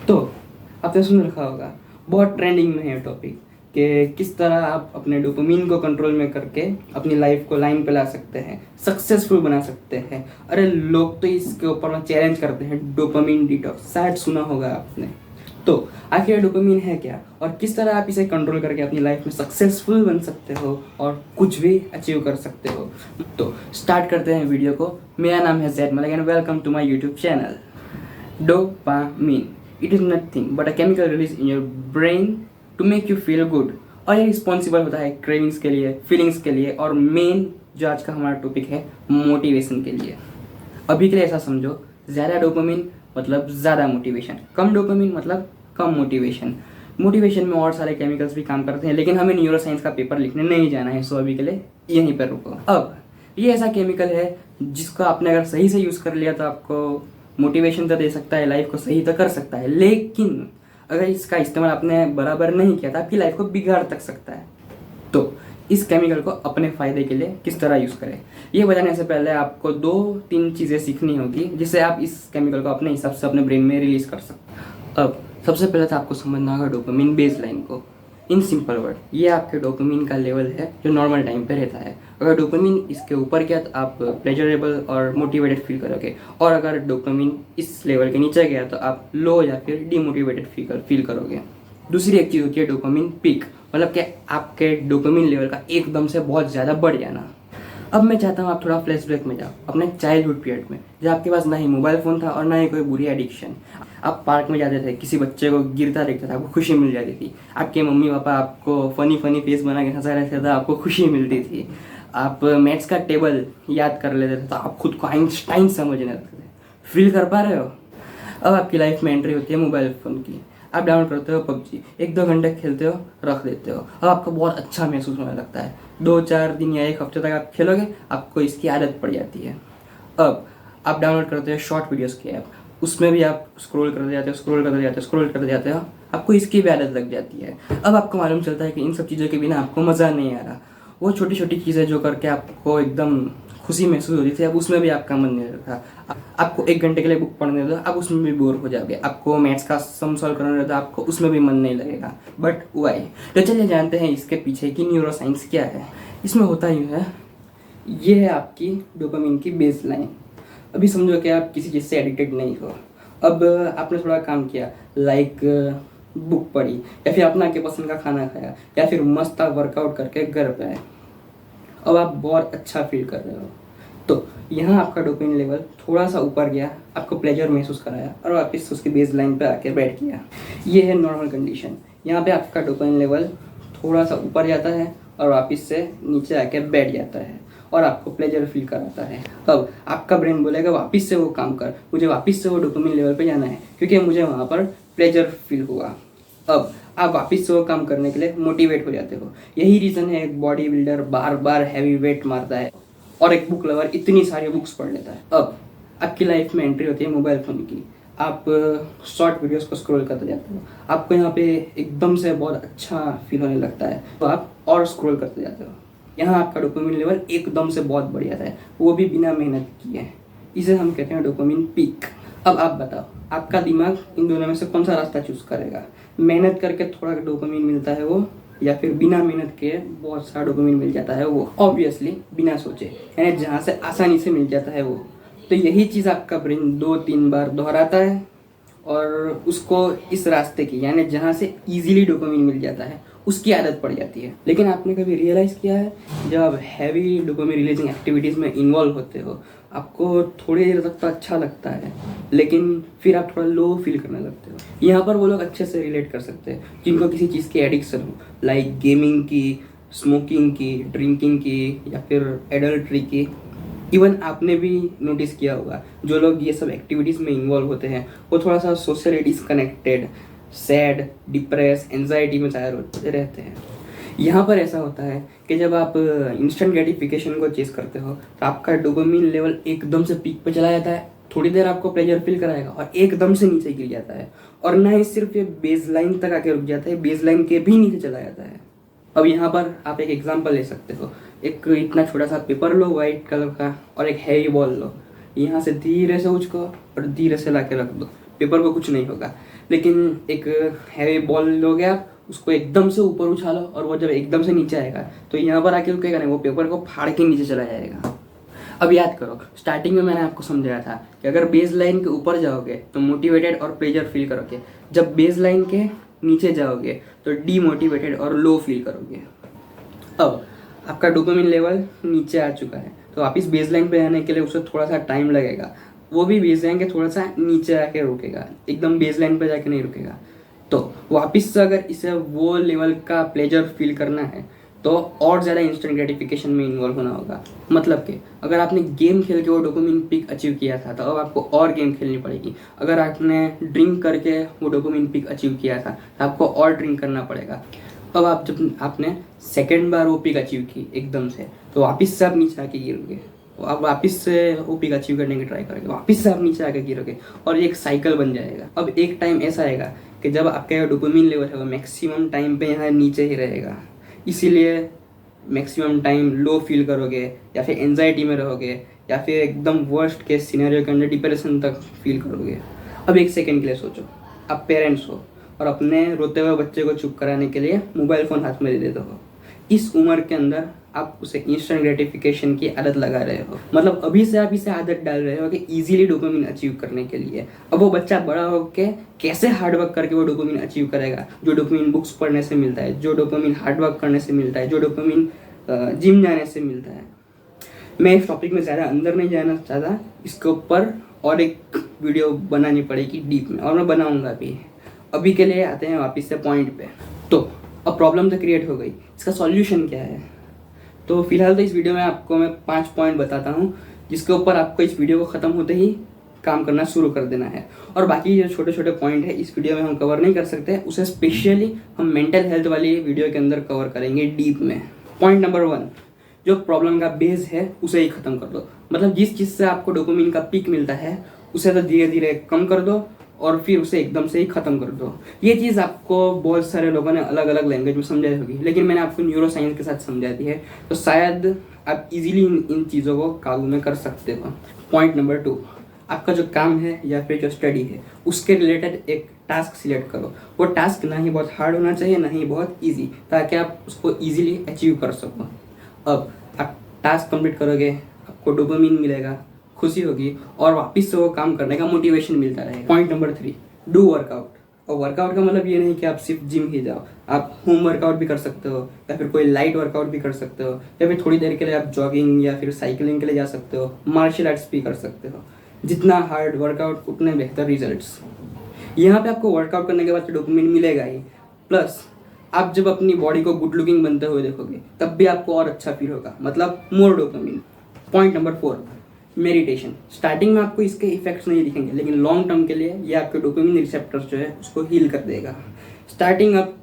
तो आपने सुन रखा होगा, बहुत ट्रेंडिंग में है टॉपिक कि किस तरह आप अपने डोपामिन को कंट्रोल में करके अपनी लाइफ को लाइन पे ला सकते हैं, सक्सेसफुल बना सकते हैं। अरे लोग तो इसके ऊपर में चैलेंज करते हैं, डोपामिन डिटॉक्स, शायद सुना होगा आपने। तो आखिर डोपामिन है क्या और किस तरह आप इसे कंट्रोल करके अपनी लाइफ में सक्सेसफुल बन सकते हो और कुछ भी अचीव कर सकते हो। तो स्टार्ट करते हैं वीडियो को। मेरा नाम है Zaid Malik and welcome to my YouTube channel. Dopamine, it is nothing but a chemical release in your brain to make you feel good। और ये रिस्पॉन्सिबल होता है क्रेविंग्स के लिए, फीलिंग्स के लिए और मेन जो आज का हमारा टॉपिक है मोटिवेशन के लिए। अभी के लिए ऐसा समझो, ज़्यादा डोपामिन मतलब ज़्यादा मोटिवेशन, कम डोपामिन मतलब कम मोटिवेशन। मोटिवेशन में और सारे केमिकल्स भी काम करते हैं, लेकिन हमें न्यूरो साइंस का पेपर लिखने नहीं जाना है, सो अभी के लिए यहीं पर रुको। अब ये ऐसा केमिकल है जिसको आपने अगर सही से यूज़ कर लिया तो आपको मोटिवेशन तो दे सकता है, लाइफ को सही तो कर सकता है, लेकिन अगर इसका इस्तेमाल आपने बराबर नहीं किया तो आपकी लाइफ को बिगाड़ तक सकता है। तो इस केमिकल को अपने फ़ायदे के लिए किस तरह यूज़ करें, ये बताने से पहले आपको 2-3 चीज़ें सीखनी होगी जिससे आप इस केमिकल को अपने हिसाब से अपने ब्रेन में रिलीज़ कर सकते। अब सबसे पहले तो आपको समझना होगा डोपामिन बेसलाइन को। इन सिंपल वर्ड, ये आपके डोपामिन का लेवल है जो नॉर्मल टाइम पे रहता है। अगर डोपामिन इसके ऊपर गया तो आप प्लेजरेबल और मोटिवेटेड फील करोगे, और अगर डोपामिन इस लेवल के नीचे गया तो आप लो या फिर डिमोटिवेटेड फील करोगे। दूसरी एक चीज़ होती है डोपामिन पीक, मतलब कि आपके डोपामिन लेवल का एकदम से बहुत ज़्यादा बढ़ जाना। अब मैं चाहता हूँ आप थोड़ा फ्लैशबैक में जाओ अपने चाइल्डहुड पीरियड में, जब आपके पास ना ही मोबाइल फ़ोन था और ना ही कोई बुरी एडिक्शन। आप पार्क में जाते थे, किसी बच्चे को गिरता देखता था, आपको खुशी मिल जाती थी। आपके मम्मी पापा आपको फ़नी फेस बना के हंसा रहे थे तो आपको खुशी मिलती थी। आप मैथ्स का टेबल याद कर लेते थे तो आप खुद को आइंस्टाइन समझने लगते थे। फील कर पा रहे हो? अब आपकी लाइफ में एंट्री होती है मोबाइल फ़ोन की। आप डाउनलोड करते हो पबजी, 1-2 घंटे खेलते हो, रख देते हो। अब आपको बहुत अच्छा महसूस होने लगता है। 2-4 दिन या 1 हफ्ते तक आप खेलोगे, आपको इसकी आदत पड़ जाती है। अब आप डाउनलोड करते हो शॉर्ट वीडियोस की ऐप, उसमें भी आप स्क्रॉल करते जाते हो, आपको इसकी भी आदत लग जाती है। अब आपको मालूम चलता है कि इन सब चीज़ों के बिना आपको मज़ा नहीं आ रहा। वो छोटी छोटी चीज़ें जो करके आपको एकदम खुशी महसूस होती थी, अब उसमें भी आपका मन नहीं रहता। आपको 1 घंटे के लिए बुक पढ़ने दो, अब उसमें भी बोर हो जाओगे। आपको मैथ्स का सम सॉल्व करना रहता, आपको उसमें भी मन नहीं लगेगा। But why? तो चलिए जानते हैं इसके पीछे की न्यूरो साइंस क्या है। इसमें होता यूँ है, ये है आपकी डोपामिन की बेस लाइन। अभी समझो कि आप किसी चीज़ से एडिक्टेड नहीं हो। अब आपने थोड़ा काम किया, लाइक बुक पढ़ी, या फिर अपना के पसंद का खाना खाया, या फिर मस्त वर्कआउट करके घर पे आए। अब आप बहुत अच्छा फील कर रहे हो, तो यहाँ आपका डोपामिन लेवल थोड़ा सा ऊपर गया, आपको प्लेजर महसूस कराया और वापस उसकी बेस लाइन पर आके बैठ गया। ये है नॉर्मल कंडीशन। यहाँ पे आपका डोपामिन लेवल थोड़ा सा ऊपर जाता है और वापस से नीचे आके बैठ जाता है और आपको प्लेजर फील कराता है। अब आपका ब्रेन बोलेगा वापस से वो काम कर, मुझे वापस से वो डोपामिन लेवल पे जाना है क्योंकि मुझे वहाँ पर प्लेजर फील हुआ। अब आप वापस से वो काम करने के लिए मोटिवेट हो जाते हो। यही रीज़न है एक बॉडी बिल्डर बार बार हैवी वेट मारता है और एक बुक लवर इतनी सारी बुक्स पढ़ लेता है। अब आपकी लाइफ में एंट्री होती है मोबाइल फ़ोन की। आप शॉर्ट वीडियोस को स्क्रॉल करते जाते हो, आपको यहाँ पे एकदम से बहुत अच्छा फील होने लगता है, तो आप और स्क्रॉल करते जाते हो। यहाँ आपका डोपामिन लेवल एकदम से बहुत बढ़ जाता है, वो भी बिना मेहनत किए। इसे हम कहते हैं डोपामिन पीक। अब आप बताओ, आपका दिमाग इन दोनों में से कौन सा रास्ता चूज़ करेगा? मेहनत करके थोड़ा डोपामिन मिलता है वो, या फिर बिना मेहनत के बहुत सारा डोपामिन मिल जाता है वो? ऑब्वियसली बिना सोचे, यानी जहाँ से आसानी से मिल जाता है वो। तो यही चीज़ आपका ब्रेन 2-3 बार दोहराता है और उसको इस रास्ते की, यानी जहाँ से इजीली डोपामिन मिल जाता है, उसकी आदत पड़ जाती है। लेकिन आपने कभी रियलाइज़ किया है, जब आप हैवी डोपामिन रिलीजिंग एक्टिविटीज़ में इन्वॉल्व होते हो, आपको थोड़ी देर तक तो अच्छा लगता है, लेकिन फिर आप थोड़ा लो फील करने लगते हो। यहाँ पर वो लोग अच्छे से रिलेट कर सकते हैं जिनको किसी चीज़ की एडिक्शन हो, लाइक गेमिंग की, स्मोकिंग की, ड्रिंकिंग की, या फिर एडल्ट्री की। इवन आपने भी नोटिस किया होगा, जो लोग ये सब एक्टिविटीज़ में इन्वॉल्व होते हैं वो थोड़ा सा socially disconnected, sad, depress, anxiety में ज़ाहिर होते रहते हैं। यहाँ पर ऐसा होता है कि जब आप इंस्टेंट ग्रेटिफिकेशन को चेस करते हो तो आपका डोपामिन लेवल एकदम से पीक पे चला जाता है, थोड़ी देर आपको प्लेजर फील कराएगा और एकदम से नीचे गिर जाता है। और ना ही सिर्फ ये बेस लाइन तक आके रुक जाता है, बेस लाइन के भी नीचे चला जाता है। अब यहाँ पर आप एक एग्जांपल ले सकते हो। एक इतना छोटा सा पेपर लो वाइट कलर का और एक हैवी बॉल लो, यहाँ से धीरे से उचको और धीरे से ला के रख दो, पेपर को कुछ नहीं होगा। लेकिन एक हैवी बॉल लोगे आप, उसको एकदम से ऊपर उछालो और वो जब एकदम से नीचे आएगा तो यहाँ पर आके रुकेगा नहीं, वो पेपर को फाड़ के नीचे चला जाएगा। अब याद करो, स्टार्टिंग में मैंने आपको समझाया था कि अगर बेस लाइन के ऊपर जाओगे तो मोटिवेटेड और प्लेजर फील करोगे, जब बेस लाइन के नीचे जाओगे तो डीमोटिवेटेड और लो फील करोगे। अब आपका डोपामिन लेवल नीचे आ चुका है तो वापस बेस लाइन पे आने के लिए उसे थोड़ा सा टाइम लगेगा, वो भी बेस लाइन के थोड़ा सा नीचे आके रुकेगा, एकदम बेस लाइन पे जाके नहीं रुकेगा। तो वापस से अगर इसे वो लेवल का प्लेजर फील करना है तो और ज़्यादा इंस्टेंट ग्रेटिफिकेशन में इन्वॉल्व होना होगा। मतलब कि अगर आपने गेम खेल के वो डोपामिन पिक अचीव किया था तो अब आपको और गेम खेलनी पड़ेगी। अगर आपने ड्रिंक करके वो डोपामिन पिक अचीव किया था तो आपको और ड्रिंक करना पड़ेगा। अब आप जब आपने सेकेंड बार वो पिक अचीव की एकदम से तो वापस से आप नीचे आके गिरोगे, तो आप वापस से वो पिक अचीव करने की ट्राई करोगे, वापस से आप नीचे आके गिरोगे और ये एक साइकिल बन जाएगा। अब एक टाइम ऐसा आएगा कि जब आपका डोपामिन लेवल है वो मैक्सिमम टाइम पे यहाँ नीचे ही रहेगा, इसीलिए मैक्सिमम टाइम लो फील करोगे या फिर एंजाइटी में रहोगे या फिर एकदम वर्स्ट केस सिनेरियो के अंदर डिप्रेशन तक फील करोगे। अब एक सेकेंड के लिए सोचो, आप पेरेंट्स हो और अपने रोते हुए बच्चे को चुप कराने के लिए मोबाइल फ़ोन हाथ में दे देते हो। इस उम्र के अंदर आप उसे इंस्टेंट ग्रेटिफिकेशन की आदत लगा रहे हो, मतलब अभी से आप इसे आदत डाल रहे हो कि इजीली डोपामिन अचीव करने के लिए। अब वो बच्चा बड़ा होके कैसे हार्डवर्क करके वो डोपामिन अचीव करेगा, जो डोपामिन बुक्स पढ़ने से मिलता है, जो डोपामिन हार्डवर्क करने से मिलता है, जो डोपामिन जिम जाने से मिलता है। मैं इस टॉपिक में ज़्यादा अंदर नहीं जाना चाहता, इसके ऊपर और एक वीडियो बनानी पड़ेगी डीप में, और मैं बनाऊंगा भी। अभी के लिए आते हैं वापस से पॉइंट पे। तो अब प्रॉब्लम तो क्रिएट हो गई, इसका सॉल्यूशन क्या है? तो फिलहाल तो इस वीडियो में आपको मैं 5 पॉइंट बताता हूँ जिसके ऊपर आपको इस वीडियो को ख़त्म होते ही काम करना शुरू कर देना है। और बाकी जो छोटे छोटे पॉइंट है इस वीडियो में हम कवर नहीं कर सकते, उसे स्पेशली हम मेंटल हेल्थ वाली वीडियो के अंदर कवर करेंगे डीप में। पॉइंट नंबर 1, जो प्रॉब्लम का बेस है उसे ही ख़त्म कर दो। मतलब जिस चीज़ से आपको डोपामिन का पीक मिलता है उसे तो धीरे धीरे कम कर दो और फिर उसे एकदम से ही ख़त्म कर दो। ये चीज़ आपको बहुत सारे लोगों ने अलग अलग लैंग्वेज में समझाई होगी, लेकिन मैंने आपको न्यूरो साइंस के साथ समझा दी है, तो शायद आप इजीली इन चीज़ों को काबू में कर सकते हो। पॉइंट नंबर 2, आपका जो काम है या फिर जो स्टडी है उसके रिलेटेड एक टास्क सिलेक्ट करो। वो टास्क ना ही बहुत हार्ड होना चाहिए ना ही बहुत ईजी, ताकि आप उसको ईजिली अचीव कर सको। अब आप टास्क कंप्लीट करोगे, आपको डोपामिन मिलेगा, खुशी होगी और वापस से वो काम करने का मोटिवेशन मिलता रहेगा। Point number 3, do workout. और वर्कआउट का मतलब ये नहीं कि आप सिर्फ जिम ही जाओ, आप होम वर्कआउट भी कर सकते हो या फिर कोई लाइट वर्कआउट भी कर सकते हो, या फिर थोड़ी देर के लिए आप जॉगिंग या फिर साइकिलिंग के लिए जा सकते हो, मार्शल आर्ट्स भी कर सकते हो। जितना हार्ड वर्कआउट उतने बेहतर रिजल्ट्स। यहाँ पे आपको वर्कआउट करने के बाद तो डोपामिन मिलेगा ही, प्लस आप जब अपनी बॉडी को गुड लुकिंग बनते हुए देखोगे तब भी आपको और अच्छा फील होगा, मतलब more dopamine. Point number 4, meditation. Starting में आपको इसके इफेक्ट्स नहीं दिखेंगे, लेकिन लॉन्ग टर्म के लिए ये आपके डोपामिन रिसेप्टर्स जो है उसको हील कर देगा। स्टार्टिंग आप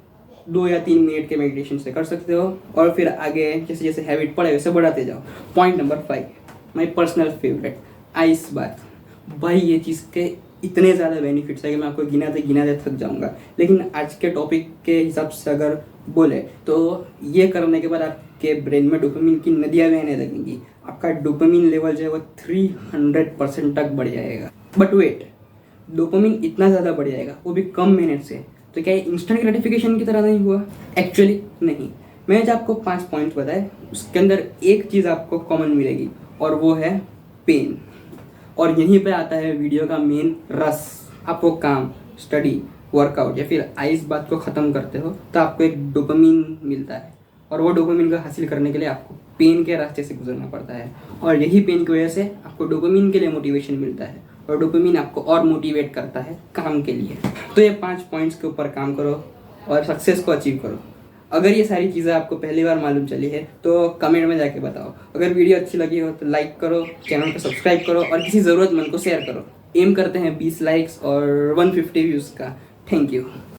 2 या 3 मिनट के मेडिटेशन से कर सकते हो और फिर आगे जैसे जैसे हैबिट पड़े वैसे बढ़ाते जाओ। Point number 5, my personal favourite, ice bath. भाई ये चीज़ के इतने ज़्यादा बेनिफिट्स है कि मैं आपको गिनाते थक जाऊंगा, लेकिन आज के टॉपिक के हिसाब से अगर बोले तो ये करने के बाद आपके ब्रेन में डोपामिन की नदियाँ बहने लगेंगी, आपका डोपामिन लेवल जो है वो 300% तक बढ़ जाएगा। बट वेट, डोपामिन इतना ज़्यादा बढ़ जाएगा वो भी कम मिनट से, तो क्या ये इंस्टेंट ग्रेटिफिकेशन की तरह नहीं हुआ? एक्चुअली नहीं। मैंने जो आपको 5 पॉइंट्स बताए उसके अंदर एक चीज़ आपको कॉमन मिलेगी और वो है पेन। और यहीं पे आता है वीडियो का मेन रस। आप वो काम, स्टडी, वर्कआउट या फिर आइस बात को ख़त्म करते हो तो आपको एक डोपामिन मिलता है, और वो डोपामिन को हासिल करने के लिए आपको पेन के रास्ते से गुजरना पड़ता है, और यही पेन की वजह से आपको डोपामिन के लिए मोटिवेशन मिलता है और डोपामिन आपको और मोटिवेट करता है काम के लिए। तो ये 5 पॉइंट्स के ऊपर काम करो और सक्सेस को अचीव करो। अगर ये सारी चीज़ें आपको पहली बार मालूम चली है तो कमेंट में जाके बताओ। अगर वीडियो अच्छी लगी हो तो लाइक करो, चैनल को सब्सक्राइब करो और किसी ज़रूरतमंद को शेयर करो। एम करते हैं 20 लाइक्स और 150 व्यूज़ का। Thank you.